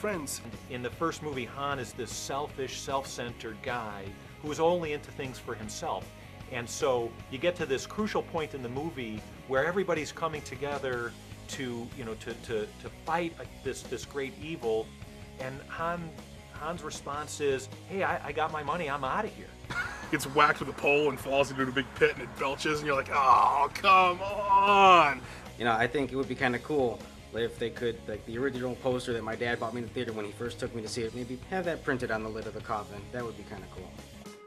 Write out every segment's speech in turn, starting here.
friends. In the first movie, Han is this selfish, self-centered guy who is only into things for himself. And so you get to this crucial point in the movie where everybody's coming together to, you know, to fight this great evil, and Han's response is, "Hey, I got my money, I'm out of here." Gets whacked with a pole and falls into a big pit and it belches, and you're like, oh, come on. You know, I think it would be kind of cool if they could, like the original poster that my dad bought me in the theater when he first took me to see it, maybe have that printed on the lid of the coffin. That would be kind of cool.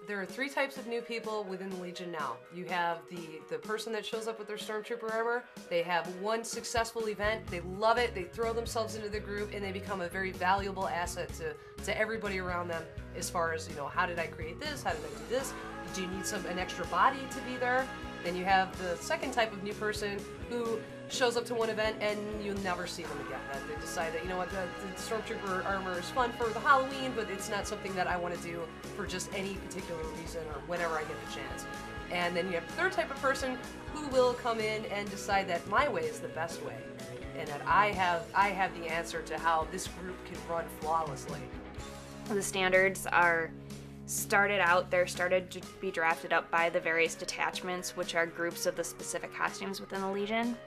There are 3 types of new people within the Legion now. You have the person that shows up with their Stormtrooper armor. They have one successful event, they love it, they throw themselves into the group, and they become a very valuable asset to everybody around them as far as, you know, how did I create this, how did I do this, do you need an extra body to be there? Then you have the second type of new person who shows up to one event and you never see them again. That they decide that, you know what, the Stormtrooper armor is fun for the Halloween, but it's not something that I want to do for just any particular reason or whenever I get the chance. And then you have the third type of person who will come in and decide that my way is the best way, and that I have the answer to how this group can run flawlessly. The standards are they're started to be drafted up by the various detachments, which are groups of the specific costumes within the Legion.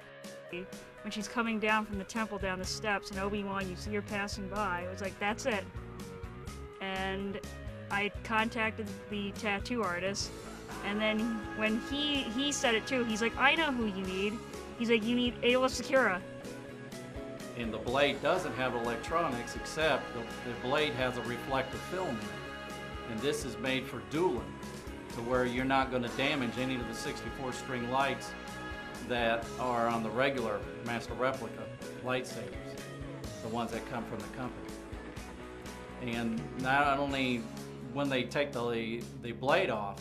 When she's coming down from the temple down the steps and Obi-Wan, you see her passing by, it was like, that's it. And I contacted the tattoo artist, and then when he said it too, he's like, I know who you need. He's like, you need Ayla Secura. And the blade doesn't have electronics, except the blade has a reflective film in it. And this is made for dueling, to where you're not going to damage any of the 64 string lights that are on the regular Master Replica lightsabers, the ones that come from the company. And not only when they take the blade off,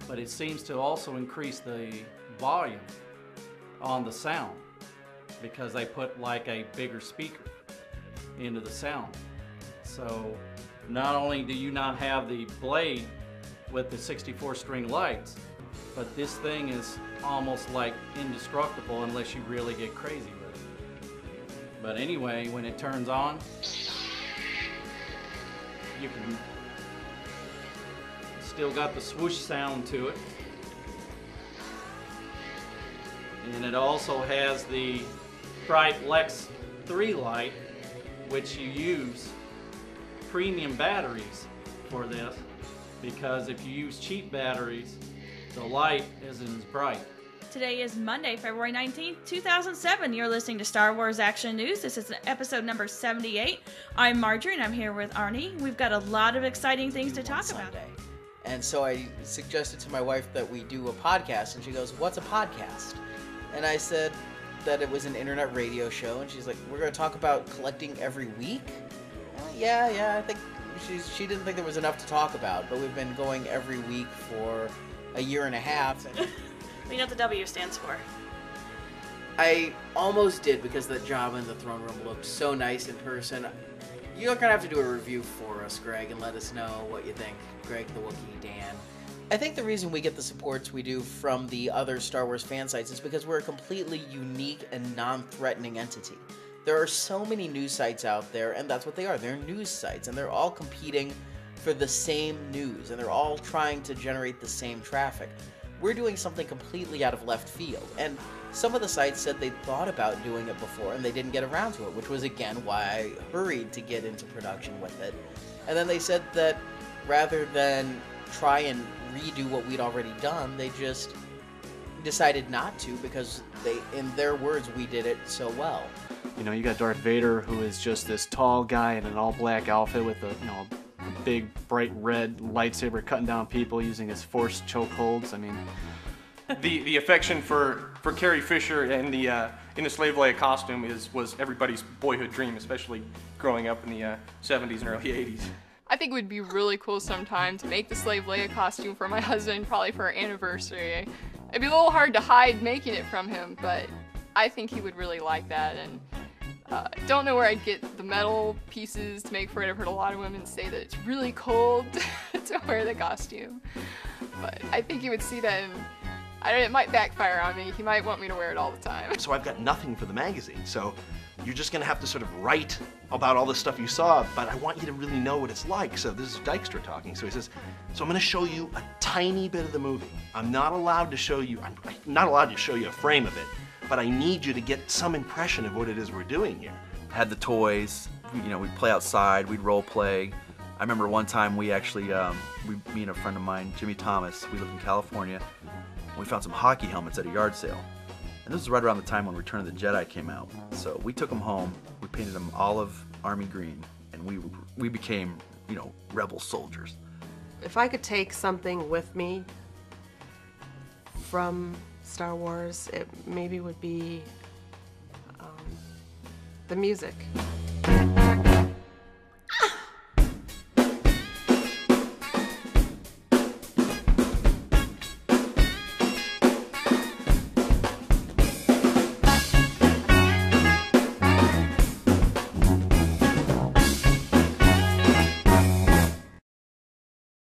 but it seems to also increase the volume on the sound, because they put like a bigger speaker into the sound. So not only do you not have the blade with the 64 string lights, but this thing is almost like indestructible unless you really get crazy with it. But anyway, when it turns on, you can still got the swoosh sound to it. And it also has the bright Lex 3 light, which you use premium batteries for this, because if you use cheap batteries, the light isn't as bright. Today is Monday, February 19th, 2007. You're listening to Star Wars Action News. This is episode number 78. I'm Marjorie and I'm here with Arnie. We've got a lot of exciting things to talk about. And so I suggested to my wife that we do a podcast, and she goes, "What's a podcast?" And I said that it was an internet radio show, and she's like, "We're going to talk about collecting every week?" Yeah, I think she didn't think there was enough to talk about, but we've been going every week for a year and a half. And you know what the W stands for. I almost did, because the Jabba in the throne room looked so nice in person. You're going to have to do a review for us, Greg, and let us know what you think. Greg the Wookiee, Dan. I think the reason we get the supports we do from the other Star Wars fan sites is because we're a completely unique and non-threatening entity. There are so many news sites out there, and that's what they are. They're news sites, and they're all competing for the same news, and they're all trying to generate the same traffic. We're doing something completely out of left field, and some of the sites said they thought about doing it before and they didn't get around to it, which was again why I hurried to get into production with it. And then they said that rather than try and redo what we'd already done, they just decided not to, because they, in their words, we did it so well. You know, you got Darth Vader, who is just this tall guy in an all-black outfit with a, you know, a big, bright red lightsaber cutting down people using his Force chokeholds. I mean, the affection for Carrie Fisher and the in the Slave Leia costume was everybody's boyhood dream, especially growing up in the 70s and early 80s. I think it would be really cool sometime to make the Slave Leia costume for my husband, probably for our anniversary. It'd be a little hard to hide making it from him, but I think he would really like that. And don't know where I'd get the metal pieces to make for it. I've heard a lot of women say that it's really cold to wear the costume, but I think he would see that, and it might backfire on me. He might want me to wear it all the time. So I've got nothing for the magazine, so you're just gonna have to sort of write about all the stuff you saw, but I want you to really know what it's like. So this is Dykstra talking. So he says, so I'm gonna show you a tiny bit of the movie. I'm not allowed to show you, I'm not allowed to show you a frame of it, but I need you to get some impression of what it is we're doing here. Had the toys, you know, we'd play outside, we'd role play. I remember one time we actually, me and a friend of mine, Jimmy Thomas, we lived in California, and we found some hockey helmets at a yard sale. And this was right around the time when Return of the Jedi came out. So we took them home, we painted them olive army green, and we became, you know, rebel soldiers. If I could take something with me from Star Wars, it maybe would be the music.